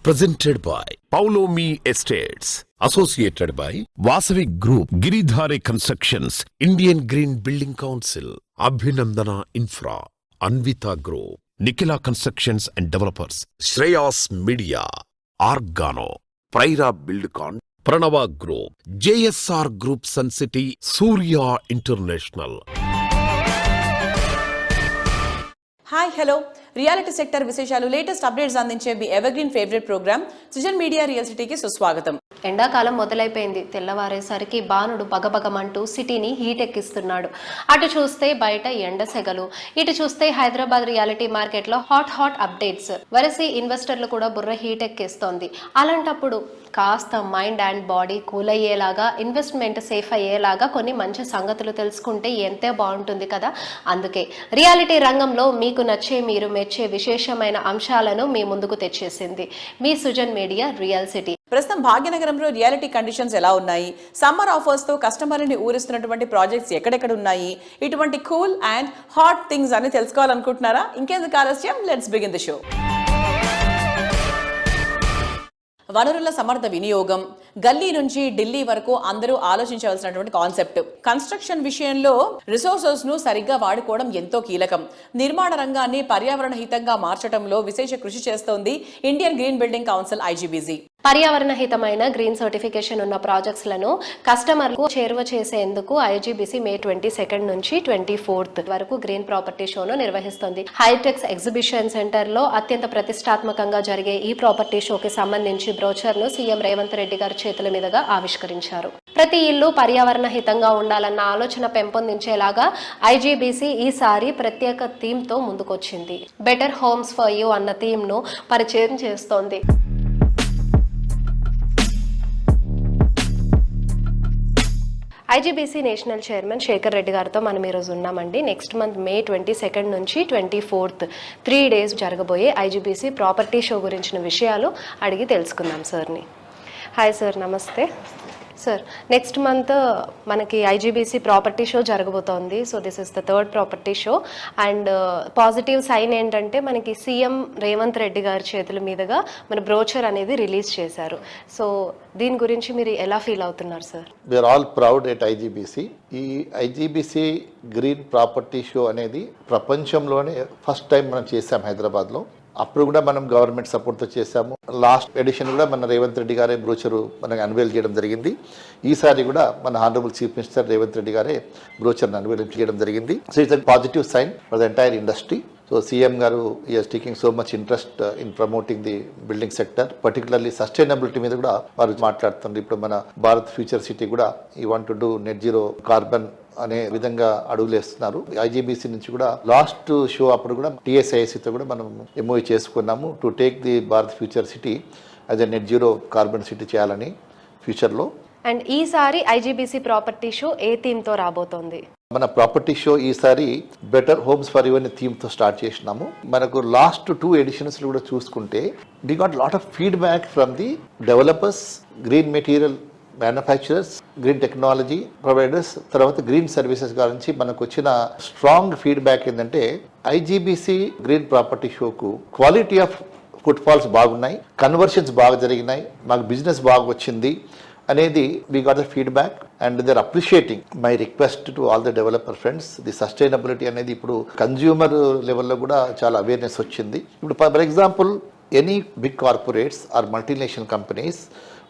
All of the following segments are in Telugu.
Presented by Paulomi Estates. Associated by Vasavi Group, Giridhare Constructions, Indian Green Building Council, Abhinandana Infra, Anvita Group, Nikila Constructions and Developers, Shreyas Media, Argano, Praira Buildcon, Pranava Group, JSR Group Sun City, Surya International. Hi hello reality sector విశేషాలు లేటెస్ట్ అప్డేట్స్ అందించే మీ evergreen favourite programme Sujan media real సిటీకి సుస్వాగతం. ఎండాకాలం మొదలైపోయింది. తెల్లవారేసరికి బాణుడు పగపగమంటూ సిటీని హీట్ ఎక్కిస్తున్నాడు. అటు చూస్తే బయట ఎండ సెగలు, ఇటు చూస్తే హైదరాబాద్ రియాలిటీ మార్కెట్లో హాట్ అప్డేట్స్. వరసి ఇన్వెస్టర్లు కూడా బుర్ర హీట్ ఎక్కిస్తోంది. అలాంటప్పుడు కాస్త మైండ్ అండ్ బాడీ కూల్ అయ్యేలాగా, ఇన్వెస్ట్మెంట్ సేఫ్ అయ్యేలాగా కొన్ని మంచి సంగతులు తెలుసుకుంటే ఎంతే బాగుంటుంది కదా. అందుకే రియాలిటీ రంగంలో మీకు నచ్చే, మీరు మెచ్చే విశేషమైన అంశాలను మీ ముందుకు తెచ్చేసింది మీ సుజన్ మీడియా రియల్ సిటీ. ప్రస్తుతం భాగ్యనగరంలో రియాలిటీ కండిషన్స్ ఎలా ఉన్నాయి, సమ్మర్ ఆఫర్స్తో కస్టమర్ని ఊరిస్తున్నటువంటి ప్రాజెక్ట్స్ ఎక్కడెక్కడ ఉన్నాయి, ఇటువంటి కూల్ అండ్ హాట్ థింగ్స్ అని తెలుసుకోవాలనుకుంటున్నారా? ఇంకెందుకు ఆలస్యం, లెట్స్ బిగిన్ ది షో. వనరుల సమర్థ వినియోగం గల్లీ నుంచి ఢిల్లీ వరకు అందరూ ఆలోచించవలసినటువంటి కాన్సెప్ట్. కన్స్ట్రక్షన్ విషయంలో రిసోర్సెస్ ను సరిగ్గా వాడుకోవడం ఎంతో కీలకం. నిర్మాణ రంగాన్ని పర్యావరణ హితంగా మార్చడంలో విశేష కృషి చేస్తోంది Indian green building council IGBC. పర్యావరణ హితమైన గ్రీన్ సర్టిఫికేషన్ ఉన్న ప్రాజెక్ట్స్ లను కస్టమర్లకు చేరువ చేసేందుకు IGBC మే 22 నుంచి 24 వరకు గ్రీన్ ప్రాపర్టీ షోను నిర్వహిస్తుంది. హైటెక్స్ ఎగ్జిబిషన్ సెంటర్ లో అత్యంత ప్రతిష్టాత్మకంగా జరిగే ఈ ప్రాపర్టీ షోకి సంబంధించి బ్రోచర్ ను సీఎం రేవంత్ రెడ్డి గారి చేతుల మీదుగా ఆవిష్కరించారు. ప్రతి ఇల్లు పర్యావరణ హితంగా ఉండాలన్న ఆలోచన పెంపొందించేలాగా IGBC ఈసారి ప్రత్యేక థీమ్ తో ముందుకొచ్చింది. బెటర్ హోమ్స్ ఫర్ యూ అన్న థీమ్ ను పరిచయం చేస్తోంది. IGBC national chairman Shekar Reddy గారితో మనం ఈరోజు ఉన్నామండి. నెక్స్ట్ మంత్ మే 22 నుంచి 24 3 days జరగబోయే IGBC ప్రాపర్టీ షో గురించిన విషయాలు అడిగి తెలుసుకుందాం సార్ని. హాయ్ సార్, నమస్తే సార్. నెక్స్ట్ మంత్ మనకి IGBC ప్రాపర్టీ షో జరగబోతోంది. So this is the 3rd property show. And positive sign ఏంటంటే మనకి సీఎం రేవంత్ రెడ్డి గారి చేతుల మీదుగా మన బ్రోచర్ అనేది రిలీజ్ చేశారు. సో దీని గురించి మీరు ఎలా ఫీల్ అవుతున్నారు sir? We're all proud at IGBC. ఈ IGBC గ్రీన్ ప్రాపర్టీ షో అనేది ప్రపంచంలోనే ఫస్ట్ టైం మనం చేసాం హైదరాబాద్లో. అప్పుడు కూడా మనం గవర్నమెంట్ సపోర్ట్తో చేశాము. లాస్ట్ ఎడిషన్ కూడా మన రేవంత్ రెడ్డి గారే బ్రోచరు మనకి అన్వేల్ చేయడం జరిగింది. ఈసారి కూడా మన honourable chief minister Revanth Reddy గారే బ్రోచర్ని అన్వేల్ చేయడం జరిగింది. So it's a positive sign for the entire industry. So CM గారు is taking so much interest in promoting the building sector, particularly sustainability మీద కూడా వారు మాట్లాడుతున్నారు. ఇప్పుడు మన భారత్ ఫ్యూచర్ సిటీ కూడా ఈ want to do net zero carbon అనే విధంగా అడుగులేస్తున్నారు. IGBC నుంచి కూడా లాస్ట్ షో అప్పుడు కూడా TSIC-తో కూడా మనం MOU చేసుకున్నాము to take the Bharat future city as a net zero carbon city చేయాలని ఫ్యూచర్లో. అండ్ ఈసారి IGBC ప్రాపర్టీ షో ఏ థీమ్తో రాబోతోంది? మన ప్రాపర్టీ షో ఈసారి బెటర్ హోమ్స్ ఫర్ యూ అనే థీమ్తో స్టార్ట్ చేసినాము. మనకు లాస్ట్ 2 ఎడిషన్స్ కూడా చూసుకుంటే we got lot of feedback from the developers, green material manufacturers, green technology providers, తర్వాత గ్రీన్ సర్వీసెస్ గురించి మనకు వచ్చిన స్ట్రాంగ్ ఫీడ్బ్యాక్ ఏంటంటే IGBC గ్రీన్ ప్రాపర్టీ షోకు క్వాలిటీ ఆఫ్ ఫుట్ ఫాల్స్ బాగున్నాయి, కన్వర్షన్స్ బాగా జరిగినాయి, మాకు బిజినెస్ బాగా వచ్చింది అనేది we got the feedback. And they are appreciating my request to all the developer friends. The sustainability అనేది ఇప్పుడు కన్జ్యూమర్ లెవెల్లో కూడా చాలా అవేర్నెస్ వచ్చింది. ఇప్పుడు for example any big corporates or multinational companies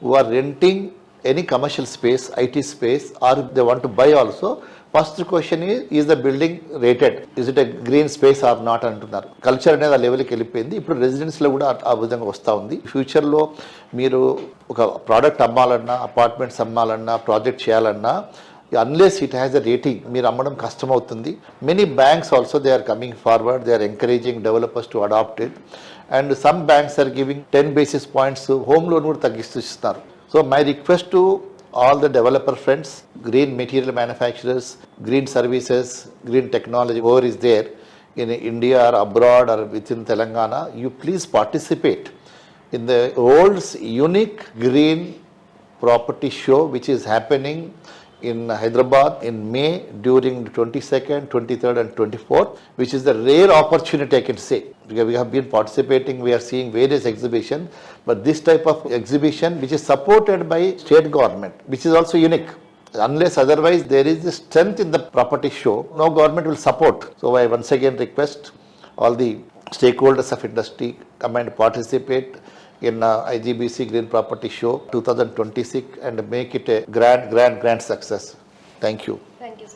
who are renting any commercial space, IT space, or they want to buy also, first question is the building rated, is it a green space or not అంటున్నారు. కల్చర్ అనేది ఆ లెవెల్కి వెళ్ళిపోయింది. ఇప్పుడు రెసిడెన్స్లో కూడా ఆ విధంగా వస్తూ ఉంది. ఫ్యూచర్లో మీరు ఒక ప్రోడక్ట్ అమ్మాలన్నా, అపార్ట్మెంట్స్ అమ్మాలన్నా, ప్రాజెక్ట్ చేయాలన్నా, unless it has a rating మీరు అమ్మడం కష్టం అవుతుంది. Many banks also they are coming forward, they are encouraging developers to adopt it. And some banks are giving 10 basis points home loan కూడా తగ్గిస్తూ ఇస్తున్నారు. So my request to all the developer friends, green material manufacturers, green services, green technology, whoever is there in India or abroad or within Telangana, you please participate in the world's unique green property show which is happening in Hyderabad in May during the 22nd, 23rd and 24th, which is the rare opportunity I can say. because we have been participating, we are seeing various exhibitions, but this type of exhibition which is supported by state government, which is also unique. Unless otherwise there is a strength in the property show, no government will support. So I once again request all the stakeholders of industry come and participate in IGBC Green Property Show 2026 and make it a grand success. Thank you. Thank you.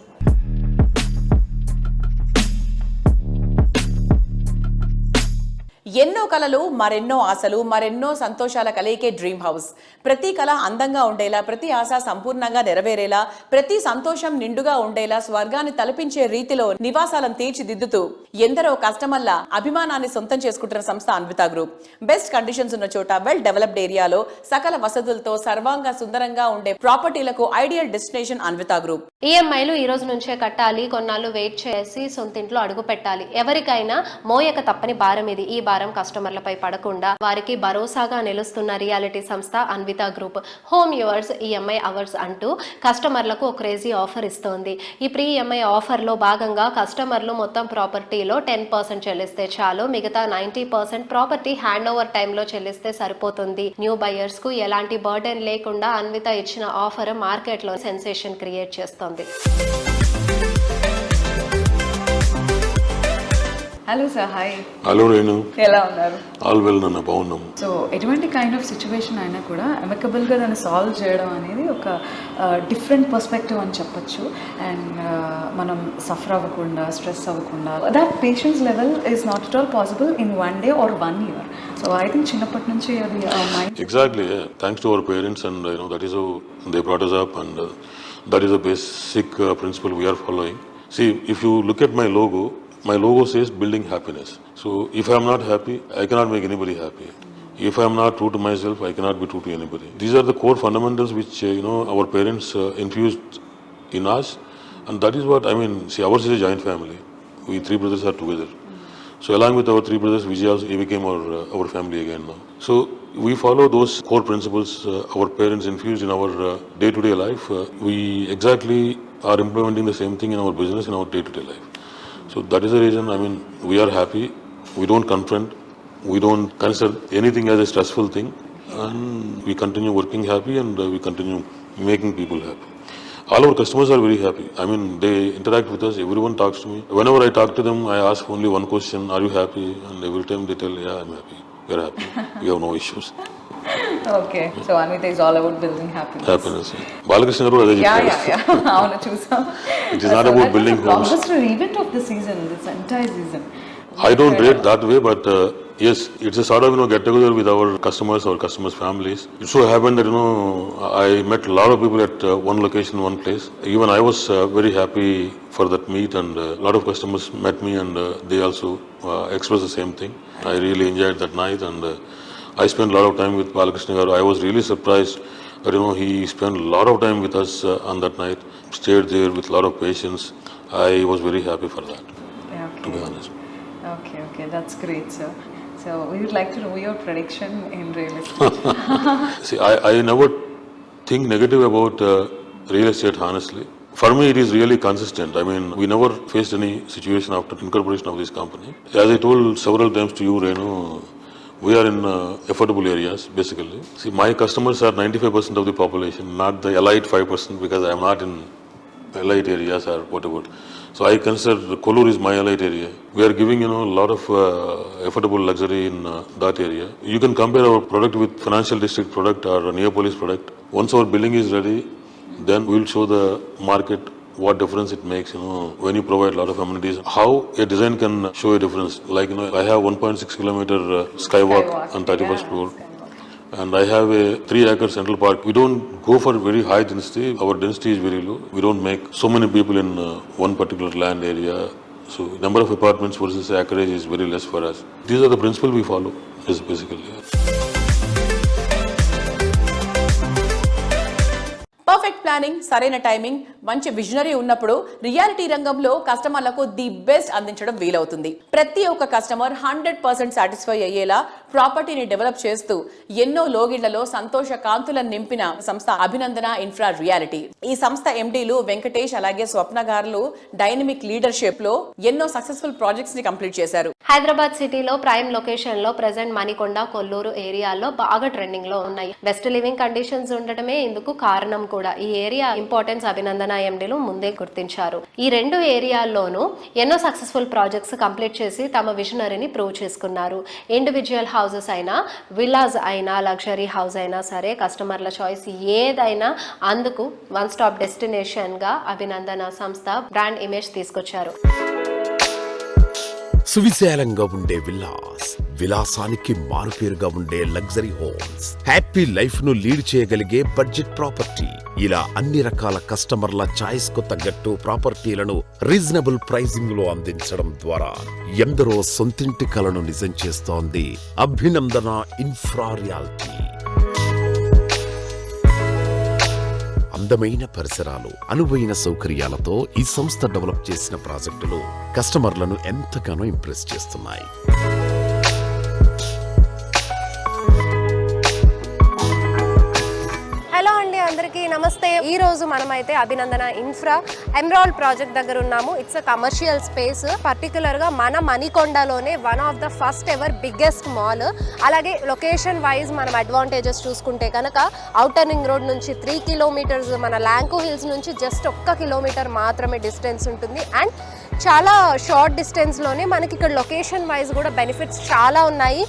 ఎన్నో కలలు, మరెన్నో ఆశలు, మరెన్నో సంతోషాల కలయికే డ్రీమ్ హౌస్. ప్రతి కళ అందంగా ఉండేలా, ప్రతి ఆశ సంపూర్ణంగా నెరవేరేలా, ప్రతి సంతోషం నిండుగా ఉండేలా స్వర్గాన్ని తలపించే రీతిలో నివాసాలను తీర్చిదిద్దుతూ ఎందరో కస్టమర్ల అభిమానాన్ని సొంతం చేసుకుంటున్న సంస్థ అన్విత గ్రూప్. బెస్ట్ కండిషన్స్ ఉన్న చోట, వెల్ డెవలప్డ్ ఏరియాలో, సకల వసతులతో సర్వాంగ సుందరంగా ఉండే ప్రాపర్టీలకు ఐడియల్ డెస్టినేషన్ అన్విత గ్రూప్. ఈఎంఐలు ఈ రోజు నుంచే కట్టాలి, కొన్నాళ్ళు వెయిట్ చేసి సొంతింట్లో అడుగు పెట్టాలి. ఎవరికైనా మోయక తప్పని భారం ఇది. ఈ భారం కస్టమర్లపై పడకుండా వారికి భరోసాగా నిలుస్తున్న రియాలిటీ సంస్థ Anvita group. Home yours EMI ours అంటూ కస్టమర్లకు ఒక క్రేజీ ఆఫర్ ఇస్తోంది. ఈ ప్రీ ఈఎంఐ ఆఫర్ లో భాగంగా కస్టమర్లు మొత్తం ప్రాపర్టీలో 10% చెల్లిస్తే చాలు, మిగతా 90% ప్రాపర్టీ హ్యాండ్ ఓవర్ టైంలో చెల్లిస్తే సరిపోతుంది. న్యూ బయర్స్ కు ఎలాంటి బర్డెన్ లేకుండా అన్విత ఇచ్చిన ఆఫర్ మార్కెట్ లో సెన్సేషన్ క్రియేట్ చేస్తోంది. Hello sir, hi. Hello Renu, ఎలా ఉన్నారు? ఆల్ వెల్ నాన్న, బాగున్నాం. సో ఎటువంటి కైండ్ ఆఫ్ సిచ్యువేషన్ అయినా కూడా అమికబుల్గా దాన్ని సాల్వ్ చేయడం అనేది ఒక డిఫరెంట్ పర్స్పెక్టివ్ అని చెప్పొచ్చు. అండ్ మనం సఫర్ అవ్వకుండా, స్ట్రెస్ అవ్వకుండా, that patience level is not at all possible in 1 day or 1 year. So I think చిన్నప్పటి నుంచి అది mind. Exactly, yeah. Thanks to our parents, and that is how they brought us up, and that is the basic principle we are following. See, if you look at my logo says building happiness. So if I am not happy, I cannot make anybody happy. If I am not true to myself, I cannot be true to anybody. These are the core fundamentals which our parents infused in us, and that is what I mean. See, ours is a joint family. We 3 brothers are together. So along with our 3 brothers, Vijay also he became our family again now. So we follow those core principles our parents infused in our day-to-day life. We exactly are implementing the same thing in our business, in our day-to-day life. So that is the reason, I mean, we are happy. We don't confront. We don't consider anything as a stressful thing. And we continue working happy, and we continue making people happy. All our customers are very happy. I mean, they interact with us. Everyone talks to me. Whenever I talk to them, I ask only one question: are you happy? And every time they tell, yeah, I'm happy. We are happy. We have no issues. Okay, so Anvita is all about building Happiness. Balakrishna garu ade chepparu. అవును, చూసాం. It is not about building homes. Longest event of the season, this entire season. I don't rate that way, but yes, it's a sort of get together with our customers' families. It so happened that I met a lot of people at one location, one place. Even I was very happy for that meet, and a lot of customers met me, and they also expressed the same thing. I really enjoyed that night, and I spent a lot of time with Balakrishna garu. I was really surprised that he spent a lot of time with us on that night. Stayed there with a lot of patience. I was very happy for that, to be honest. Okay, that's great, sir. So we would like to know your prediction in real estate. See, I never think negative about real estate, honestly. For me, it is really consistent. I mean, we never faced any situation after incorporation of this company. As I told several times to you, Renu, we are in affordable areas, basically. See, my customers are 95% of the population, not the elite 5%, because I am not in elite areas or whatever. So I consider Kollur is my elite area. We are giving a lot of affordable luxury in that area. You can compare our product with Financial District product or Neopolis product. Once our building is ready, then we will show the market what difference it makes, when you provide a lot of amenities, how a design can show a difference. Like, I have 1.6 kilometer skywalk on 31st floor. And I have a 3-acre central park. We don't go for very high density. Our density is very low. We don't make so many people in one particular land area. So number of apartments versus acreage is very less for us. These are the principles we follow, basically. Perfect planning, సరైన టైమింగ్, మంచి విజనరీ ఉన్నప్పుడు రియాలిటీ రంగంలో కస్టమర్లకు ది బెస్ట్ అందించడం వీలవుతుంది. ప్రతి ఒక్క కస్టమర్ 100% సాటిస్ఫై అయ్యేలా ప్రాపర్టీని డెవలప్ చేస్తూ ఎన్నో లోగిళ్లలో సంతోష కాంతులను నింపిన సంస్థ అభినందన ఇన్ఫ్రా రియాలిటీ. ఈ సంస్థ ఎండీలు వెంకటేష్ అలాగే స్వప్న గారు డైనమిక్ లీడర్షిప్ లో ఎన్నో సక్సెస్ఫుల్ ప్రాజెక్ట్స్ ని కంప్లీట్ చేశారు. హైదరాబాద్ సిటీలో ప్రైమ్ లొకేషన్ లో ప్రెసెంట్ మణికొండ, కొల్లూరు ఏరియాల్లో బాగా ట్రెండింగ్ లో ఉన్నాయి. బెస్ట్ లివింగ్ కండిషన్స్ ఉండటమే ఇందుకు కారణం కూడా. ఈ ఏరియా ఇంపార్టెన్స్ అభినందన ఎండీలు ముందే గుర్తించారు. ఈ రెండు ఏరియాల్లోనూ ఎన్నో సక్సెస్ఫుల్ ప్రాజెక్ట్స్ కంప్లీట్ చేసి తమ విజనరీని ప్రూవ్ చేసుకున్నారు. ఇండివిజువల్ హౌసెస్ అయినా, విల్లాస్ అయినా, లగ్జరీ హౌస్ అయినా సరే, కస్టమర్ల చాయిస్ ఏదైనా అందుకు వన్ స్టాప్ డెస్టినేషన్ గా అభినందన సంస్థ బ్రాండ్ ఇమేజ్ తీసుకొచ్చారు. సువిశాలంగా ఉండే విల్లాస్, విలాసానికి మారుపేరుగా ఉండే లగ్జరీ హోమ్స్, హ్యాపీ లైఫ్ ను లీడ్ చేయగలిగే బడ్జెట్ ప్రాపర్టీ, ఇలా అన్ని రకాల కస్టమర్ల చాయిస్ కు తగ్గట్టు ప్రాపర్టీలను రీజనబుల్ ప్రైసింగ్ లో అందించడం ద్వారా ఎందరో సొంతింటి కలను నిజం చేస్తోంది అభినందన ఇన్ఫ్రా రియాల్టీ. అందమైన పరిసరాలు, అనువైన సౌకర్యాలతో ఈ సంస్థ డెవలప్ చేసిన ప్రాజెక్టులు కస్టమర్లను ఎంతగానో ఇంప్రెస్ చేస్తున్నాయి. హలో అండి, అందరికీ నమస్తే. ఈ రోజు మనమైతే అభినందన ఇన్ఫ్రా ఎమరాల్డ్ ప్రాజెక్ట్ దగ్గర ఉన్నాము. It's a commercial space. Particular గా మన మణికొండలోనే one of the first ever biggest mall. అలాగే లొకేషన్ వైజ్ మనం అడ్వాంటేజెస్ చూసుకుంటే కనుక ఔటర్ రింగ్ రోడ్ నుంచి 3 కిలోమీటర్స్, మన లాంకో హిల్స్ నుంచి జస్ట్ 1 కిలోమీటర్ మాత్రమే డిస్టెన్స్ ఉంటుంది. అండ్ చాలా షార్ట్ డిస్టెన్స్లోనే మనకి ఇక్కడ లొకేషన్ వైజ్ కూడా బెనిఫిట్స్ చాలా ఉన్నాయి.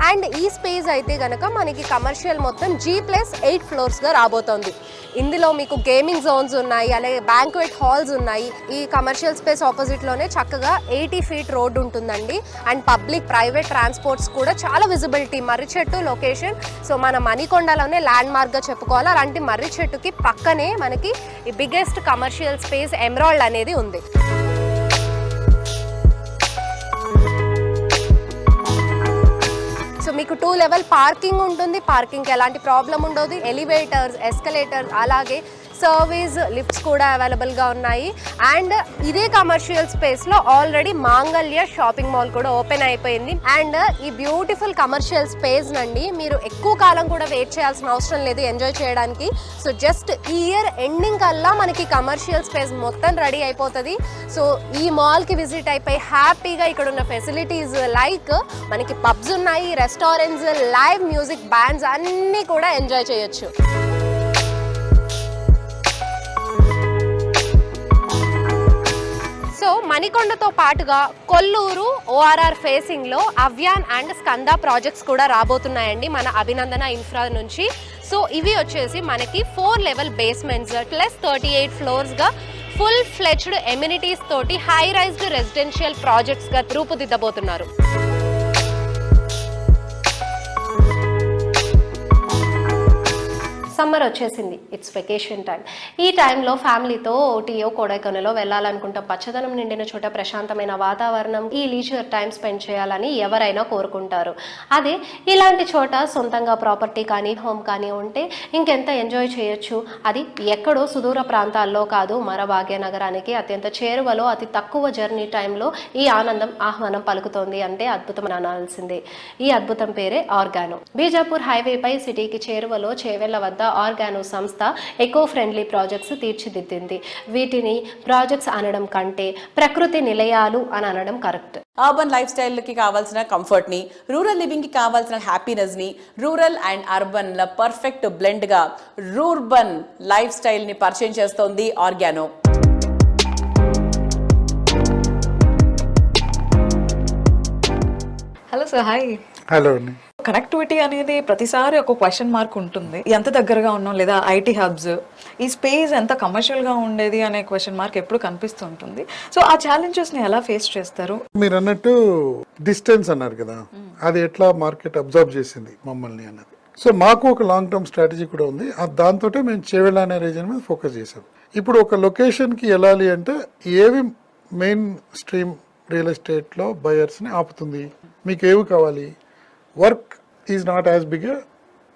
అండ్ ఈ స్పేస్ అయితే కనుక మనకి కమర్షియల్ మొత్తం G+8 ఫ్లోర్స్గా రాబోతోంది. ఇందులో మీకు గేమింగ్ జోన్స్ ఉన్నాయి, అలాగే బ్యాంక్వెట్ హాల్స్ ఉన్నాయి. ఈ కమర్షియల్ స్పేస్ ఆపోజిట్లోనే చక్కగా 80 ఫీట్ రోడ్ ఉంటుందండి. అండ్ పబ్లిక్ ప్రైవేట్ ట్రాన్స్పోర్ట్స్ కూడా చాలా విజిబిలిటీ. మర్రి చెట్టు లొకేషన్, సో మన మణికొండలోనే ల్యాండ్ మార్క్గా చెప్పుకోవాలి. అలాంటి మర్రి చెట్టుకి పక్కనే మనకి ఈ బిగ్గెస్ట్ కమర్షియల్ స్పేస్ ఎమరాల్డ్ అనేది ఉంది. సో మీకు 2 లెవెల్ పార్కింగ్ ఉంటుంది. పార్కింగ్కి ఎలాంటి ప్రాబ్లం ఉండదు. ఎలివేటర్స్, ఎస్కలేటర్స్, అలాగే సర్వీస్ లిఫ్ట్స్ కూడా అవైలబుల్గా ఉన్నాయి. అండ్ ఇదే కమర్షియల్ స్పేస్లో ఆల్రెడీ మాంగళ్య షాపింగ్ మాల్ కూడా ఓపెన్ అయిపోయింది. అండ్ ఈ బ్యూటిఫుల్ కమర్షియల్ స్పేస్ నండి మీరు ఎక్కువ కాలం కూడా వెయిట్ చేయాల్సిన అవసరం లేదు ఎంజాయ్ చేయడానికి. సో జస్ట్ ఈ ఇయర్ ఎండింగ్ కల్లా మనకి కమర్షియల్ స్పేస్ మొత్తం రెడీ అయిపోతుంది. సో ఈ మాల్కి విజిట్ అయిపోయి హ్యాపీగా ఇక్కడ ఉన్న ఫెసిలిటీస్ లైక్ మనకి పబ్స్ ఉన్నాయి, రెస్టారెంట్స్, లైవ్ మ్యూజిక్ బ్యాండ్స్ అన్నీ కూడా ఎంజాయ్ చేయొచ్చు. సో మణికొండతో పాటుగా కొల్లూరు ORR ఫేసింగ్ లో అవ్యాన్ అండ్ స్కంద ప్రాజెక్ట్స్ కూడా రాబోతున్నాయండి మన అభినందన ఇన్ఫ్రా నుంచి. సో ఇవి వచ్చేసి మనకి 4 లెవెల్ బేస్మెంట్స్ ప్లస్ 38 ఫ్లోర్స్ గా ఫుల్ ఫ్లెడ్జ్డ్ ఎమ్యూనిటీస్ తోటి హై రైజ్డ్ రెసిడెన్షియల్ ప్రాజెక్ట్స్ గా రూపుదిద్దబోతున్నారు. సమ్మర్ వచ్చేసింది, ఇట్స్ వెకేషన్ టైం. ఈ టైంలో ఫ్యామిలీతో ఓటీయో కొడైకెనాల్లో వెళ్ళాలనుకుంటాం. పచ్చదనం నిండిన చోట, ప్రశాంతమైన వాతావరణం, ఈ లీజర్ టైం స్పెండ్ చేయాలని ఎవరైనా కోరుకుంటారు. అదే ఇలాంటి చోట సొంతంగా ప్రాపర్టీ కానీ హోమ్ కానీ ఉంటే ఇంకెంత ఎంజాయ్ చేయొచ్చు. అది ఎక్కడో సుదూర ప్రాంతాల్లో కాదు, మన భాగ్యనగరానికి అత్యంత చేరువలో అతి తక్కువ జర్నీ టైంలో ఈ ఆనందం ఆహ్వానం పలుకుతోంది అంటే అద్భుతం అనాల్సిందే. ఈ అద్భుతం పేరే ఆర్గానో. బీజాపూర్ హైవేపై సిటీకి చేరువలో చేవెళ్ల వద్ద ఆర్గానో సంస్థ ఎకో ఫ్రెండ్లీ ప్రాజెక్ట్స్ తీర్చిదిద్దింది. వీటిని ప్రాజెక్ట్స్ అనడం కంటే ప్రకృతి నిలయాలు అని అనడం కరెక్ట్. అర్బన్ లైఫ్ స్టైల్కి కావాల్సిన కంఫర్ట్ ని, రూరల్ లివింగ్ కి కావాల్సిన హ్యాపీనెస్ ని, రూరల్ అండ్ అర్బన్ ల పర్ఫెక్ట్ బ్లెండ్ గా రూర్బన్ లైఫ్ స్టైల్ ని పరిచయం చేస్తోంది organo. Hello sir, hi. Hello అండి. కనెక్టివిటీ అనేది ప్రతిసారి ఒక క్వశ్చన్ మార్క్ ఉంటుంది. ఎంత దగ్గరగా ఉన్నాం, లేదా ఐటీ హబ్స్, ఈ స్పేస్ ఎంత కమర్షియల్గా ఉండేది అనే క్వశ్చన్ మార్క్ ఎప్పుడు కనిపిస్తూ ఉంటుంది. సో ఆ ఛాలెంజెస్ని ఎలా ఫేస్ చేస్తారు? మీరు అన్నట్టు డిస్టెన్స్ అన్నారు కదా, అది ఎట్లా మార్కెట్ అబ్జర్వ్ చేసింది మమ్మల్ని అన్నది. సో మాకు ఒక లాంగ్ టర్మ్ స్ట్రాటజీ కూడా ఉంది. దాంతో మేము చేవెళ్ళ అనే రీజన్ మీద ఫోకస్ చేసాం. ఇప్పుడు ఒక లొకేషన్కి వెళ్ళాలి అంటే ఏవి మెయిన్ స్ట్రీమ్ రియల్ ఎస్టేట్లో బయర్స్ని ఆపుతుంది, మీకు ఏవి కావాలి. Work is not as big a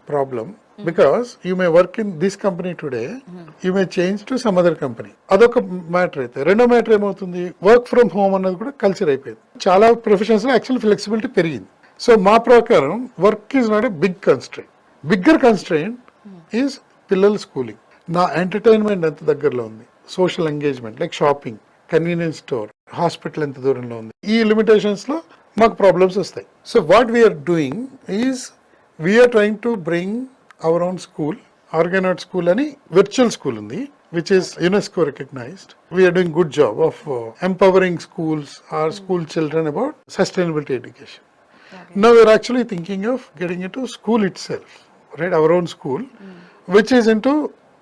problem because you may work in this company today, you may change to some other company. అదొక మ్యాటర్ అయితే, రెండో మ్యాటర్ ఏమవుతుంది, వర్క్ ఫ్రమ్ హోమ్ అన్నది కూడా కల్చర్ అయిపోయింది. చాలా ప్రొఫెషన్స్లో యాక్చువల్ ఫ్లెక్సిబిలిటీ పెరిగింది. సో మా ప్రకారం work is not a big constraint. Bigger constraint is పిల్లల స్కూలింగ్. నా ఎంటర్టైన్మెంట్ ఎంత దగ్గరలో ఉంది, social engagement like shopping, convenience store, hospital ఎంత దూరంలో ఉంది. ఈ లిమిటేషన్స్ లో మాకు ప్రాబ్లమ్స్ వస్తాయి. So what we're doing is we're trying to bring our own school, organised school అని వర్చువల్ స్కూల్ ఉంది, which is UNESCO recognized. We are doing good job of empowering schools, our school children about sustainability education. Now we are actually thinking of getting into school itself, right? Our own school, which is into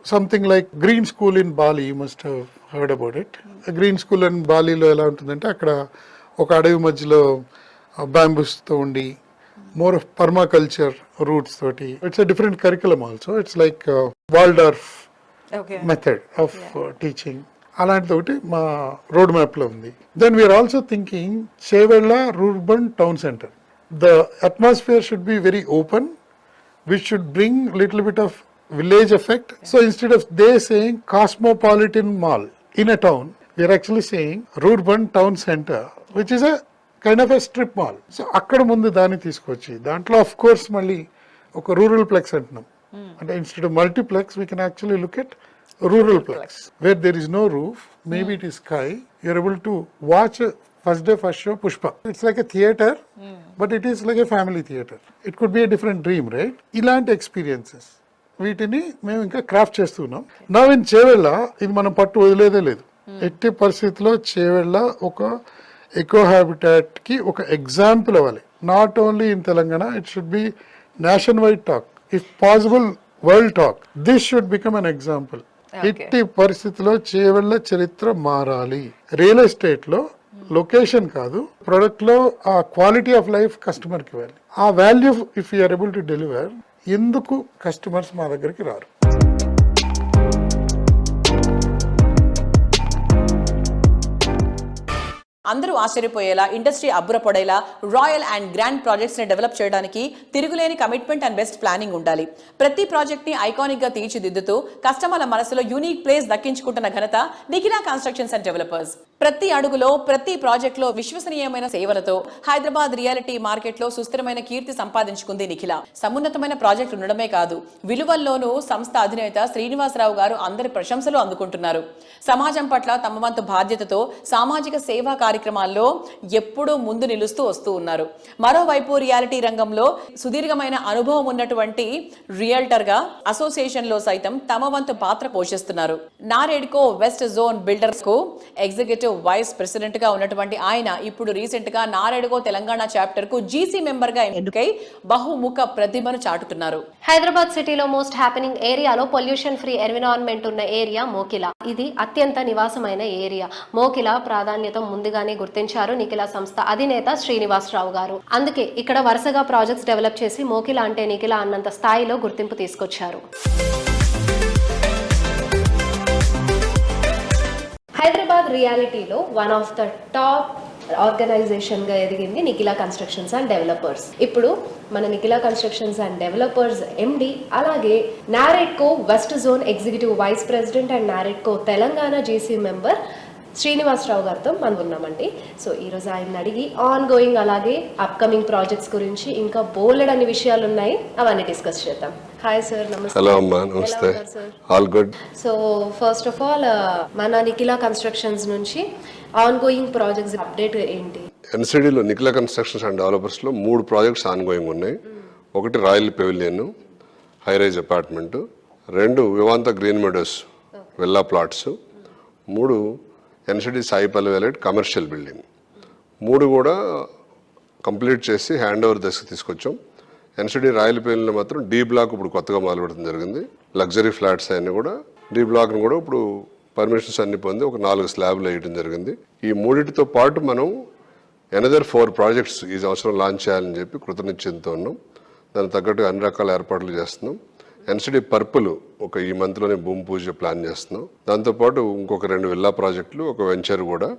something like green school in Bali. You must have heard about it. A green school in Bali lo ela untundante akkada oka adavi madhyalo bamboos tho undi more of permaculture roots toti. It's a different curriculum also. It's like Waldorf method of teaching అలాంటిది ఒకటి మా రోడ్ మ్యాప్ లో ఉంది. Then we're also thinking Chevella rurban town centre. The atmosphere should be very open, which should bring little bit of village effect. So instead of they saying cosmopolitan mall in a town, we are actually saying rural town center, which is a kind of a strip mall. So అక్కడ ముందు దాన్ని తీసుకొచ్చి దాంట్లో ఆఫ్ కోర్స్ మళ్ళీ ఒక రూరల్ ప్లెక్స్ అంటున్నాం. అంటే instead of multiplex we can actually look at rural plex where there is no roof, maybe it is sky, you're able to watch first day first show Pushpa. It's like a theatre, but it is like a family theatre. It could be a different dream, right? ఇలాంటి ఎక్స్పీరియన్సెస్ వీటిని మేము ఇంకా క్రాఫ్ట్ చేస్తున్నాం. నా ఇన్ చేవెళ్ళ ఇది మనం పట్టు వదిలేదే లేదు. ఎట్టి పరిస్థితిలో చేవెళ్ళ ఒక ఎకో హ్యాబిటాట్ కి ఒక ఎగ్జాంపుల్ అవ్వాలి. Not only in Telangana, it should be nation wide talk, if possible world talk. This should become an example. ఇట్టి పరిస్థితిలో చేవెళ్ళ చరిత్ర మారాలి. రియల్ ఎస్టేట్ లో లొకేషన్ కాదు, ప్రొడక్ట్ లో ఆ క్వాలిటీ ఆఫ్ లైఫ్ కస్టమర్ కి ఇవ్వాలి. ఆ value if you're able to deliver, ఎందుకు కస్టమర్స్ మా దగ్గరికి రారు? అందరూ ఆశ్చర్యపోయేలా, ఇండస్ట్రీ అబ్బురపడేలా రాయల్ అండ్ గ్రాండ్ ప్రాజెక్ట్స్ ని డెవలప్ చేయడానికి తిరుగులేని కమిట్మెంట్ అండ్ బెస్ట్ ప్లానింగ్ ఉండాలి. ప్రతి ప్రాజెక్ట్ ని ఐకానిక్ గా తీర్చిదిద్దుతూ కస్టమర్ల మనసులో యూనిక్ ప్లేస్ దక్కించుకుంటున్న ఘనత నిఖిలా కన్స్ట్రక్షన్స్ అండ్ డెవలపర్స్. ప్రతి అడుగులో, ప్రతి ప్రాజెక్ట్ లో విశ్వసనీయమైన సేవలతో హైదరాబాద్ రియాలిటీ మార్కెట్ లో సుస్థిరమైన కీర్తి సంపాదించుకుంది నిఖిల. సమున్నతమైన ప్రాజెక్ట్ ఉండడమే కాదు, విలువల్లోనూ సంస్థ అధినేత శ్రీనివాసరావు గారు అందరి ప్రశంసలు అందుకుంటున్నారు. సమాజం పట్ల తమ వంతు బాధ్యతతో సామాజిక సేవా కార్యక్రమాల్లో ఎప్పుడూ ముందు నిలుస్తూ వస్తూ ఉన్నారు. మరోవైపు రియాలిటీ రంగంలో సుదీర్ఘమైన అనుభవం ఉన్నటువంటి రియల్టర్ గా అసోసియేషన్ లో సైతం తమ వంతు పాత్ర పోషిస్తున్నారు. నారేడ్కో వెస్ట్ జోన్ బిల్డర్స్ కు ఎగ్జిక్యూటివ్ వైస్ ప్రెసిడెంట్ గా ఉన్నటువంటి ఆయన ఇప్పుడు రీసెంట్ గా నారేడ్కో తెలంగాణ చాప్టర్ కు జీసీ మెంబర్ గా ఎన్నికై బహుముఖ ప్రతిభను చాటుతున్నారు. హైదరాబాద్ సిటీలో మోస్ట్ హ్యాపెనింగ్ ఏరియాలో పొల్యూషన్ ఫ్రీ ఎన్విరాన్మెంట్ ఉన్న ఏరియా మోకిల. ఇది అత్యంత నివాసమైన ఏరియా. మోకిల ప్రాధాన్యత ముందుగానే గుర్తించారు నిఖిల సంస్థ అధినేత శ్రీనివాసరావు గారు. అందుకే ఇక్కడ వరుసగా ప్రాజెక్ట్స్ డెవలప్ చేసి మోకిల అంటే నిఖిల అన్నంత స్థాయిలో గుర్తింపు తీసుకొచ్చారు. హైదరాబాద్ రియాలిటీలో one of the top organisation గా ఎదిగింది నిఖిలా కన్స్ట్రక్షన్స్ అండ్ డెవలపర్స్. ఇప్పుడు మన Nikhila constructions and developers MD, అలాగే NAREDCO west zone executive vice president and NAREDCO Telangana GC member Srinivasarao గారితో మనం ఉన్నామండి. సో ఈరోజు ఆయన అడిగి ఆన్ గోయింగ్ అలాగే అప్కమింగ్ ప్రాజెక్ట్స్ గురించి ఇంకా బోలెడ్ అన్ని విషయాలు ఉన్నాయి, అవన్నీ డిస్కస్ చేద్దాం. హాయ్ సార్, నమస్తే. హలో అమ్మా, నమస్తే. All good. So first of all మన నిఖిలా కన్స్ట్రక్షన్స్ నుంచి ఆన్ గోయింగ్ ప్రాజెక్ట్స్ అప్డేట్ ఏంటి? ఎన్సిడిలో నిఖిలా కన్స్ట్రక్షన్స్ అండ్ డెవలపర్స్లో 3 ప్రాజెక్ట్స్ ఆన్ గోయింగ్ ఉన్నాయి. ఒకటి royal pavilion high rise apartment, 2 Vivanta green meadows villa plots, 3 NCD Saipalli వెలెట్ కమర్షియల్ బిల్డింగ్. 3 కూడా కంప్లీట్ చేసి హ్యాండ్ ఓవర్ దశకు తీసుకొచ్చాం. ఎన్సిడి రాయల్ పెవిలియన్లో మాత్రం డి బ్లాక్ ఇప్పుడు కొత్తగా మొదలుపెట్టడం జరిగింది. లగ్జరీ ఫ్లాట్స్ అన్నీ కూడా డి బ్లాక్ను కూడా ఇప్పుడు పర్మిషన్స్ అన్ని పొంది ఒక 4 స్లాబ్లు వేయడం జరిగింది. ఈ 3తో పాటు మనం ఎనదర్ 4 ప్రాజెక్ట్స్ ఈ సంవత్సరం లాంచ్ చేయాలని చెప్పి కృతనిశ్చయంతో ఉన్నాం. దానికి తగ్గట్టుగా అన్ని రకాల ఏర్పాట్లు చేస్తున్నాం. ఎన్సిడి పర్పుల్ ఒక ఈ మంత్లోనే భూమి పూజ ప్లాన్ చేస్తున్నాం. దాంతోపాటు ఇంకొక 2 విల్లా ప్రాజెక్టులు, ఒక వెంచర్ కూడా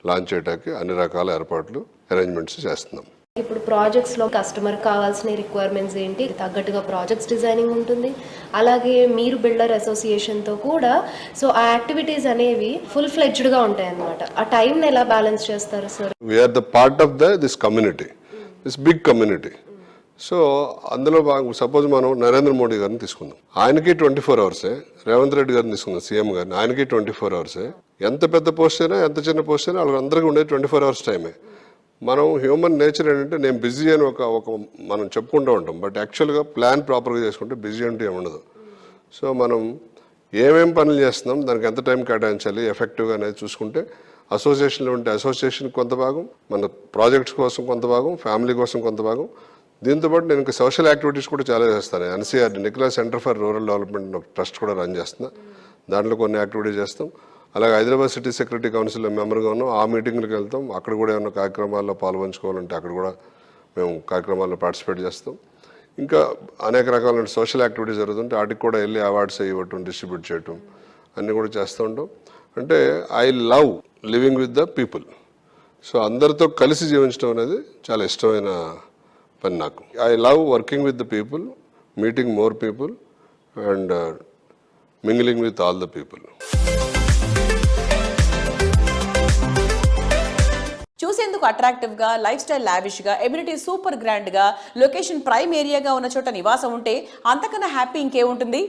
లాంచ్ చేయడానికి అన్ని రకాల ఏర్పాట్లు అరేంజ్మెంట్స్ చేస్తున్నాం. ఇప్పుడు ప్రాజెక్ట్స్ లో కస్టమర్ కావాల్సిన రిక్వైర్మెంట్స్ ఏంటి, తగ్గట్టుగా ప్రాజెక్ట్స్ డిజైనింగ్ ఉంటుంది. అలాగే మీరు బిల్డర్ అసోసియేషన్ తో కూడా సో ఆ యాక్టివిటీస్ అనేవి ఫుల్ ఫ్లెడ్జ్డ్ గా ఉంటాయి అన్నమాట. ఆ టైం ని ఎలా బ్యాలెన్స్ చేస్తారు sir? We're the part of this community, this big community. So అందులో సపోజ్ మనం నరేంద్ర మోడీ గారిని తీసుకుందాం, ఆయనకి 24 అవర్సే. రేవంత్ రెడ్డి గారిని తీసుకుందాం, సీఎం గారిని, ఆయనకి 24 అవర్సే. ఎంత పెద్ద పోస్ట్ అయినా ఎంత చిన్న పోస్ట్ అయినా వాళ్ళందరికీ ఉండేది 24 అవర్స్ టైమే. మనం హ్యూమన్ నేచర్ ఏంటంటే నేను బిజీ అని ఒక మనం చెప్పుకుంటూ ఉంటాం, బట్ యాక్చువల్గా ప్లాన్ ప్రాపర్గా చేసుకుంటే బిజీ అంటే ఏమి ఉండదు. సో మనం ఏమేం పనులు చేస్తున్నాం, దానికి ఎంత టైం కేటాయించాలి ఎఫెక్టివ్గా అనేది చూసుకుంటే అసోసియేషన్లో ఉంటే అసోసియేషన్కి కొంత భాగం, మన ప్రాజెక్ట్స్ కోసం కొంత భాగం, ఫ్యామిలీ కోసం కొంత భాగం. దీంతోపాటు నేను ఇంకా సోషల్ యాక్టివిటీస్ కూడా చాలా చేస్తాను. NCR Nicola centre for rural development trust కూడా రన్ చేస్తున్నా, దాంట్లో కొన్ని యాక్టివిటీస్ చేస్తాం. అలాగే హైదరాబాద్ సిటీ సెక్యూరిటీ కౌన్సిల్లో మెంబర్గా ఉన్నాం, ఆ మీటింగ్లకు వెళ్తాం. అక్కడ కూడా ఏమైనా కార్యక్రమాల్లో పాల్పంచుకోవాలంటే అక్కడ కూడా మేము కార్యక్రమాల్లో పార్టిసిపేట్ చేస్తాం. ఇంకా అనేక రకాలైన సోషల్ యాక్టివిటీస్ జరుగుతుంటే వాటికి కూడా వెళ్ళి అవార్డ్స్ ఇవ్వటం, డిస్ట్రిబ్యూట్ చేయటం అన్నీ కూడా చేస్తూ ఉంటాం. అంటే I love living with the people. So అందరితో కలిసి జీవించడం అనేది చాలా ఇష్టమైన పని నాకు. I love working with the people, meeting more people and mingling with all the people. చూసేందుకు అట్రాక్టివ్ గా, లైఫ్ స్టైల్ లావిష్ గా, ఎమ్యూనిటీ సూపర్ గ్రాండ్ గా, లొకేషన్ ప్రైమ్ ఏరియాగా ఉన్న చోట నివాసం ఉంటే అంతకన్నా హ్యాపీ ఇంకేముంటుంది?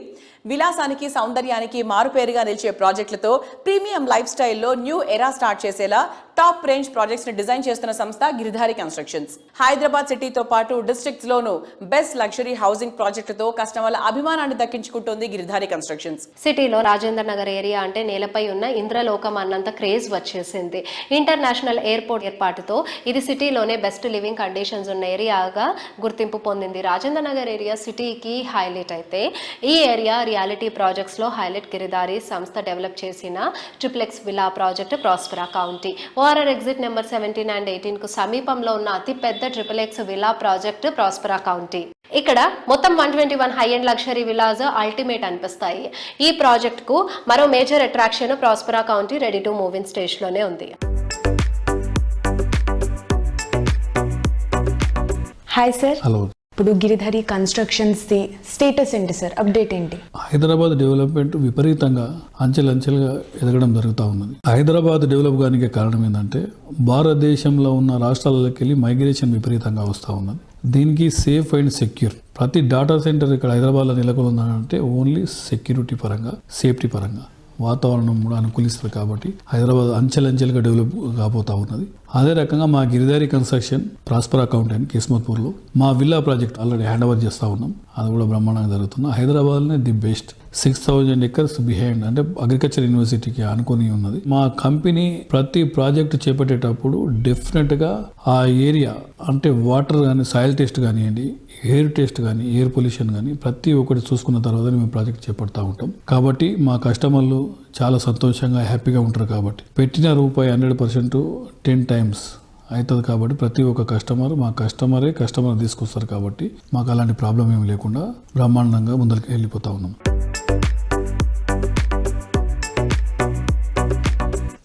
విలాసానికి, సౌందర్యానికి మారుపేరుగా నిలిచే ప్రాజెక్టులతో ప్రీమియం లైఫ్ స్టైల్లో న్యూ ఎరా స్టార్ట్ చేసేలా టాప్ రేంజ్ ప్రాజెక్ట్స్ ని డిజైన్ చేస్తున్న సంస్థ గిరిధారి కన్స్ట్రక్షన్స్. హైదరాబాద్ సిటీతో పాటు డిస్ట్రిక్ట్స్ లోను బెస్ట్ లగ్జరీ హౌసింగ్ ప్రాజెక్టులతో కస్టమర్ల అభిమానాన్ని దక్కించుకుంటోంది గిరిధారి కన్స్ట్రక్షన్స్. సిటీలో రాజేంద్ర నగర్ ఏరియా అంటే నేలపై ఉన్న ఇంద్రలోకం అన్నంత క్రేజ్ వచ్చేసింది. ఇంటర్నేషనల్ ఎయిర్పోర్ట్ ఏర్పాటుతో ఇది సిటీలోనే బెస్ట్ లివింగ్ కండిషన్స్ ఉన్న ఏరియాగా గుర్తింపు పొందింది. రాజేంద్ర నగర్ ఏరియా సిటీకి హైలైట్ అయితే, ఈ ఏరియా రియాలిటీ ప్రాజెక్ట్స్ లో హైలైట్ గిరిధారి సంస్థ డెవలప్ చేసిన triplex villa project Prospera county. ORR exit number 17 and 18 కు సమీపంలో ఉన్న అతిపెద్ద triplex villa project Prospera county. ఇక్కడ మొత్తం 121 high and luxury villas ultimate అనిపిస్తాయి. ఈ ప్రాజెక్ట్ కు మరో major attraction Prospera county ready to move in stage లోనే ఉంది. Hi sir. హలో. ఇప్పుడు గిరిధారి కన్స్ట్రక్షన్స్ ది స్టేటస్ ఏంటి సార్, అప్డేట్ ఏంటి? హైదరాబాద్ డెవలప్మెంట్ విపరీతంగా అంచెలంచెలుగా ఎదగడం జరుగుతూ ఉన్నది. హైదరాబాద్ డెవలప్ కానికి కారణం ఏంటంటే భారతదేశంలో ఉన్న రాష్ట్రాలకి వెళ్ళి మైగ్రేషన్ విపరీతంగా వస్తూ ఉన్నది. దీనికి సేఫ్ అండ్ సెక్యూర్ ప్రతి డాటా సెంటర్ ఇక్కడ హైదరాబాద్లో నెలకొందంటే ఓన్లీ సెక్యూరిటీ పరంగా, సేఫ్టీ పరంగా వాతావరణం కూడా అనుకూలిస్తుంది. కాబట్టి హైదరాబాద్ అంచెలంచెలుగా డెవలప్ కాబోతా ఉన్నది. అదే రకంగా మా గిరిధారి కన్స్ట్రక్షన్ ప్రాస్పెరా కౌంటీ అని కిస్మత్పూర్లో మా villa project already hand over చేస్తూ ఉన్నాం. అది కూడా బ్రహ్మాండంగా జరుగుతుంది. హైదరాబాద్లోనే ది బెస్ట్ 6000 acres బిహైండ్ అంటే అగ్రికల్చర్ యూనివర్సిటీకి అనుకుని ఉన్నది. మా కంపెనీ ప్రతి ప్రాజెక్ట్ చేపట్టేటప్పుడు డెఫినెట్గా ఆ ఏరియా అంటే వాటర్ కానీ, సాయిల్ టెస్ట్ కానివ్వండి, ఎయిర్ టెస్ట్ కానీ, ఎయిర్ పొల్యూషన్ కానీ ప్రతి ఒక్కటి చూసుకున్న తర్వాత మేము ప్రాజెక్ట్ చేపడతా ఉంటాం. కాబట్టి మా కస్టమర్లు చాలా సంతోషంగా, హ్యాపీగా ఉంటారు. కాబట్టి పెట్టిన రూపాయి 100% 10 times అవుతుంది. కాబట్టి ప్రతి ఒక్క కస్టమర్ మా కస్టమర్ తీసుకొస్తారు. కాబట్టి మాకు అలాంటి ప్రాబ్లం ఏమి లేకుండా బ్రహ్మాండంగా ముందరికి వెళ్ళిపోతా ఉన్నాం.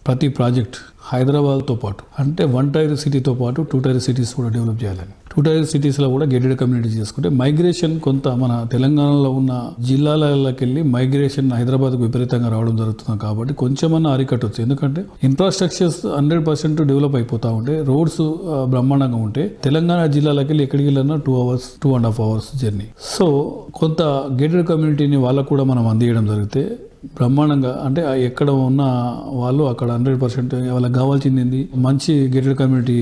ప్రతి ప్రాజెక్ట్ హైదరాబాద్తో పాటు అంటే 1 tier సిటీతో పాటు 2 tier సిటీస్ కూడా డెవలప్ చేయాలని, 2 tier సిటీస్లో కూడా గేటెడ్ కమ్యూనిటీ చేసుకుంటే మైగ్రేషన్ కొంత మన తెలంగాణలో ఉన్న జిల్లాలకి వెళ్ళి మైగ్రేషన్ హైదరాబాద్కు విపరీతంగా రావడం జరుగుతుంది. కాబట్టి కొంచెమన్నా అరికట్టవచ్చు. ఎందుకంటే ఇన్ఫ్రాస్ట్రక్చర్స్ 100% డెవలప్ అయిపోతూ ఉంటే, రోడ్స్ బ్రహ్మాండంగా ఉంటే తెలంగాణ జిల్లాలకి వెళ్ళి ఎక్కడికి వెళ్ళినా 2 hours, 2.5 hours జర్నీ. సో కొంత గేటెడ్ కమ్యూనిటీని వాళ్ళకు కూడా మనం అందియడం జరిగితే బ్రహ్మాండంగా అంటే ఎక్కడ ఉన్న వాళ్ళు అక్కడ 100% వాళ్ళకి కావాల్సింది మంచి గేటెడ్ కమ్యూనిటీ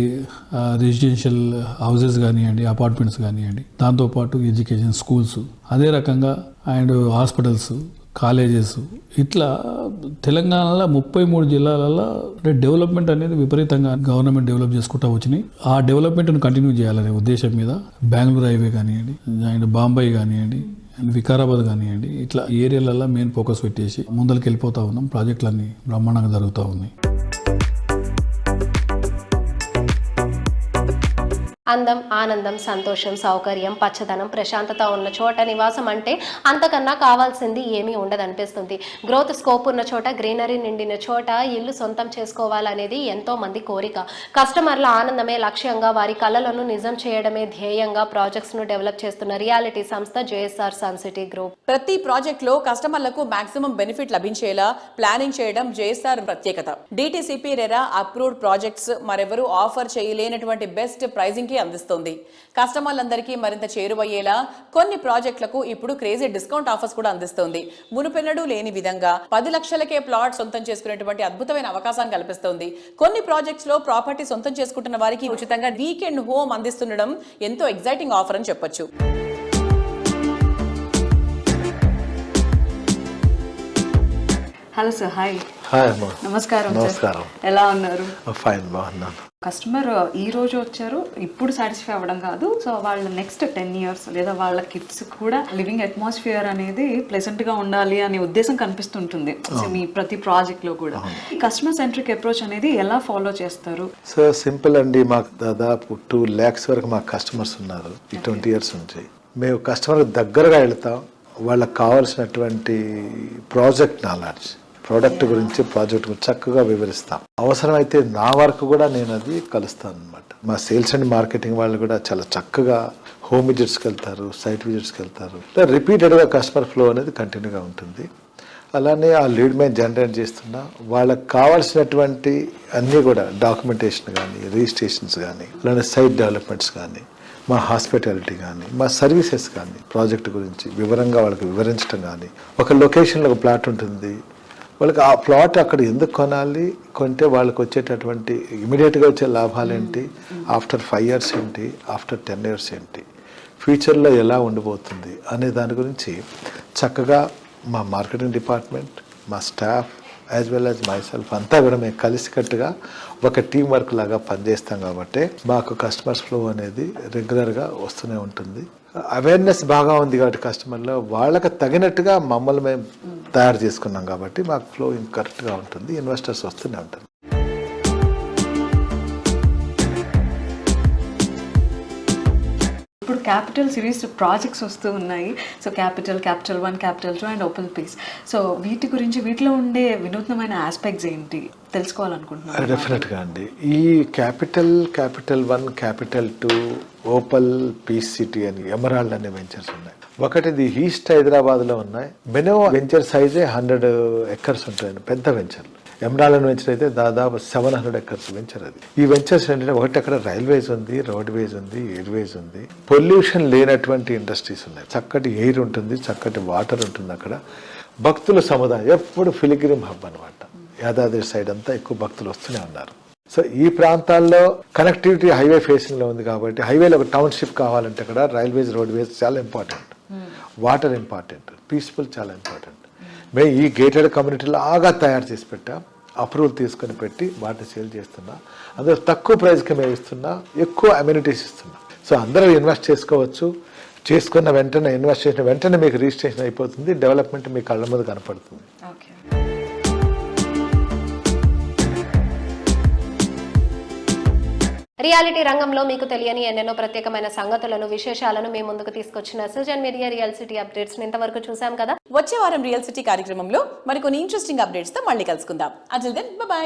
రెసిడెన్షియల్ హౌసెస్ కానివ్వండి, అపార్ట్మెంట్స్ కానివ్వండి, దాంతోపాటు ఎడ్యుకేషన్, స్కూల్స్, అదే రకంగా అండ్ హాస్పిటల్స్, కాలేజెస్, ఇట్లా తెలంగాణలో 33 జిల్లాలలో డెవలప్మెంట్ అనేది విపరీతంగా గవర్నమెంట్ డెవలప్ చేసుకుంటూ వచ్చినాయి. ఆ డెవలప్మెంట్ను కంటిన్యూ చేయాలనే ఉద్దేశం మీద బెంగళూరు హైవే కానివ్వండి, అండ్ బాంబే కానివ్వండి, అండ్ వికారాబాద్ కానివ్వండి, ఇట్లా ఏరియాలలో మెయిన్ ఫోకస్ పెట్టేసి ముందరికి వెళ్ళిపోతూ ఉన్నాం. ప్రాజెక్టులన్నీ బ్రహ్మాండంగా జరుగుతూ ఉన్నాయి. అందం, ఆనందం, సంతోషం, సౌకర్యం, పచ్చదనం, ప్రశాంతత ఉన్న చోట నివాసం అంటే అంతకన్నా కావాల్సింది ఏమీ ఉండదనిపిస్తుంది. గ్రోత్ స్కోప్ ఉన్న చోట, గ్రీనరీ నిండిన చోట ఇల్లు సొంతం చేసుకోవాలనేది ఎంతో మంది కోరిక. కస్టమర్ల ఆనందమే లక్ష్యంగా, వారి కలలను నిజం చేయడమే ధ్యేయంగా ప్రాజెక్ట్స్ ను డెవలప్ చేస్తున్న రియాలిటీ సంస్థ జేఎస్ఆర్ సన్ సిటీ గ్రూప్. ప్రతి ప్రాజెక్ట్ లో కస్టమర్లకు మాక్సిమం బెనిఫిట్ లభించేలా ప్లానింగ్ చేయడం జేఎస్ఆర్ ప్రత్యేకత. డిటిసిపి రెరా అప్రూవ్డ్ ప్రాజెక్ట్స్ మరెవరూ ఆఫర్ చేయలేనటువంటి బెస్ట్ ప్రైజింగ్ ధరలకే అందిస్తోంది. కస్టమర్లందరికీ మరింత చేరువయ్యేలా కొన్ని ప్రాజెక్టులకు ఇప్పుడు క్రేజీ డిస్కౌంట్ ఆఫర్స్ కూడా అందిస్తోంది. మునుపెన్నడూ లేని విధంగా 10 లక్షలకే ప్లాట్ సొంతం చేసుకునేటువంటి అద్భుతమైన అవకాశాన్ని కల్పిస్తోంది. కొన్ని ప్రాజెక్ట్స్ లో ప్రాపర్టీ సొంతం చేసుకుంటున్న వారికి ఉచితంగా వీకెండ్ హోమ్ అందిస్తుండడం ఎంతో ఎగ్జైటింగ్ ఆఫర్ అని చెప్పొచ్చు. Hello sir, hi. హాయ్ అమ్మా. నమస్కారం. నమస్కారం. ఎలా ఉన్నారు? ఫైన్, బాగున్నాను. కస్టమర్ ఈ రోజు వచ్చారు, ఇప్పుడు సాటిస్ఫై అవ్వడం కాదు, సో వాళ్ళ నెక్స్ట్ 10 years లేదా వాళ్ళ కిడ్స్ కూడా లివింగ్ అట్మాస్ఫియర్ అనేది ప్లెజెంట్ గా ఉండాలి అనే ఉద్దేశం కనిపిస్తుంటుంది మీ ప్రతి ప్రాజెక్ట్ లో కూడా. ఈ కస్టమర్ సెంట్రిక్ అప్రోచ్ అనేది ఎలా ఫాలో చేస్తారు? సో సింపుల్ అండి, మాకు దాదాపు 2 lakhs వరకు మాకు కస్టమర్స్ ఉన్నారు ఈ 20 years నుంచి. మేము కస్టమర్ దగ్గరగా వెళ్తాం, వాళ్ళకి కావాల్సినటువంటి ప్రాజెక్ట్ నాలెడ్జ్, ప్రోడక్ట్ గురించి, ప్రాజెక్ట్ గురించి చక్కగా వివరిస్తాం. అవసరమైతే నా వరకు కూడా నేను అది కలుస్తాను అనమాట. మా సేల్స్ అండ్ మార్కెటింగ్ వాళ్ళు కూడా చాలా చక్కగా హోమ్ విజిట్స్కి వెళ్తారు, సైట్ విజిట్స్కి వెళ్తారు. రిపీటెడ్గా కస్టమర్ ఫ్లో అనేది కంటిన్యూగా ఉంటుంది. అలానే ఆ లీడ్ మేము జనరేట్ చేస్తున్నా వాళ్ళకి కావాల్సినటువంటి అన్నీ కూడా డాక్యుమెంటేషన్ కానీ, రిజిస్ట్రేషన్స్ కానీ, అలానే సైట్ డెవలప్మెంట్స్ కానీ, మా హాస్పిటాలిటీ కానీ, మా సర్వీసెస్ కానీ, ప్రాజెక్ట్ గురించి వివరంగా వాళ్ళకి వివరించడం కానీ. ఒక లొకేషన్లో ఒక ప్లాట్ ఉంటుంది, వాళ్ళకి ఆ ప్లాట్ అక్కడ ఎందుకు కొనాలి, కొంటే వాళ్ళకి వచ్చేటటువంటి ఇమీడియట్గా వచ్చే లాభాలు ఏంటి, ఆఫ్టర్ 5 years ఏంటి, ఆఫ్టర్ 10 years ఏంటి, ఫ్యూచర్లో ఎలా ఉండబోతుంది అనే దాని గురించి చక్కగా మా మార్కెటింగ్ డిపార్ట్మెంట్, మా staff as well as my self అంతా కూడా మేము కలిసికట్టుగా ఒక టీం వర్క్ లాగా పనిచేస్తాం. కాబట్టి మాకు కస్టమర్స్ ఫ్లో అనేది రెగ్యులర్గా వస్తూనే ఉంటుంది. అవేర్నెస్ బాగా ఉంది కాబట్టి కస్టమర్లో వాళ్ళకి తగినట్టుగా మమ్మల్ని మేము తయారు చేసుకున్నాం కాబట్టి మాకు ఫ్లో కరెక్ట్గా ఉంటుంది, ఇన్వెస్టర్స్ వస్తూనే ఉంటారు. ఇప్పుడు క్యాపిటల్ సిరీస్ ప్రాజెక్ట్స్ వస్తూ ఉన్నాయి. So capital 1, capital 2 and open peace. So వీటి గురించి, వీటిలో ఉండే వినూత్నమైన ఆస్పెక్ట్స్ ఏంటి తెలుసుకోవాలనుకుంటున్నాను. డెఫినెట్గా అండి. ఈ capital 1, capital 2, opal, peace city అని ఎమరాల్డ్ అనే వెంచర్స్ ఉన్నాయి. ఒకటిది ఈస్ట్ హైదరాబాద్లో ఉన్నాయి. మినిమం వెంచర్ సైజే 100 acres ఉంటాయండి, పెద్ద వెంచర్లు. ఎమరాల్డ్ వెంచర్ అయితే దాదాపు 700 acres వెంచర్ అది. ఈ వెంచర్స్ ఏంటంటే ఒకటి అక్కడ రైల్వేస్ ఉంది, రోడ్వేస్ ఉంది, ఎయిర్వేస్ ఉంది. పొల్యూషన్ లేనటువంటి ఇండస్ట్రీస్ ఉన్నాయి. చక్కటి ఎయిర్ ఉంటుంది, చక్కటి వాటర్ ఉంటుంది అక్కడ. భక్తుల సముదాయం ఎప్పుడు ఫిలిగ్రిమ్ హబ్ అనమాట. యాదాద్రి సైడ్ అంతా ఎక్కువ భక్తులు వస్తూనే ఉన్నారు. సో ఈ ప్రాంతాల్లో కనెక్టివిటీ హైవే ఫేసింగ్ లో ఉంది కాబట్టి హైవేలో ఒక టౌన్షిప్ కావాలంటే అక్కడ రైల్వేస్, రోడ్వేస్ చాలా ఇంపార్టెంట్, వాటర్ ఇంపార్టెంట్, పీస్ఫుల్ చాలా ఇంపార్టెంట్. మేము ఈ గేటెడ్ కమ్యూనిటీ లాగా తయారు చేసి పెట్టాం, అప్రూవల్ తీసుకొని పెట్టి వాటిని సేల్ చేస్తున్నా. అందులో తక్కువ ప్రైస్కి మేము ఇస్తున్నా, ఎక్కువ అమ్యూనిటీస్ ఇస్తున్నా. సో అందరూ ఇన్వెస్ట్ చేసుకోవచ్చు. చేసుకున్న వెంటనే, ఇన్వెస్ట్ చేసిన వెంటనే మీకు రిజిస్ట్రేషన్ అయిపోతుంది, డెవలప్మెంట్ మీ కళ్ళ మీద కనపడుతుంది. రియాలిటీ రంగంలో మీకు తెలియని ఎన్నెన్నో ప్రత్యేకమైన సంగతులను, విశేషాలను మీ ముందుకు తీసుకొచ్చిన Srujan media real city updates ఇంతవరకు చూసాం కదా. వచ్చే వారం రియల్ సిటీ కార్యక్రమంలో మరికొన్ని ఇంట్రెస్టింగ్ అప్డేట్స్ తో మళ్ళీ కలుసుకుందాం. Until then bye by.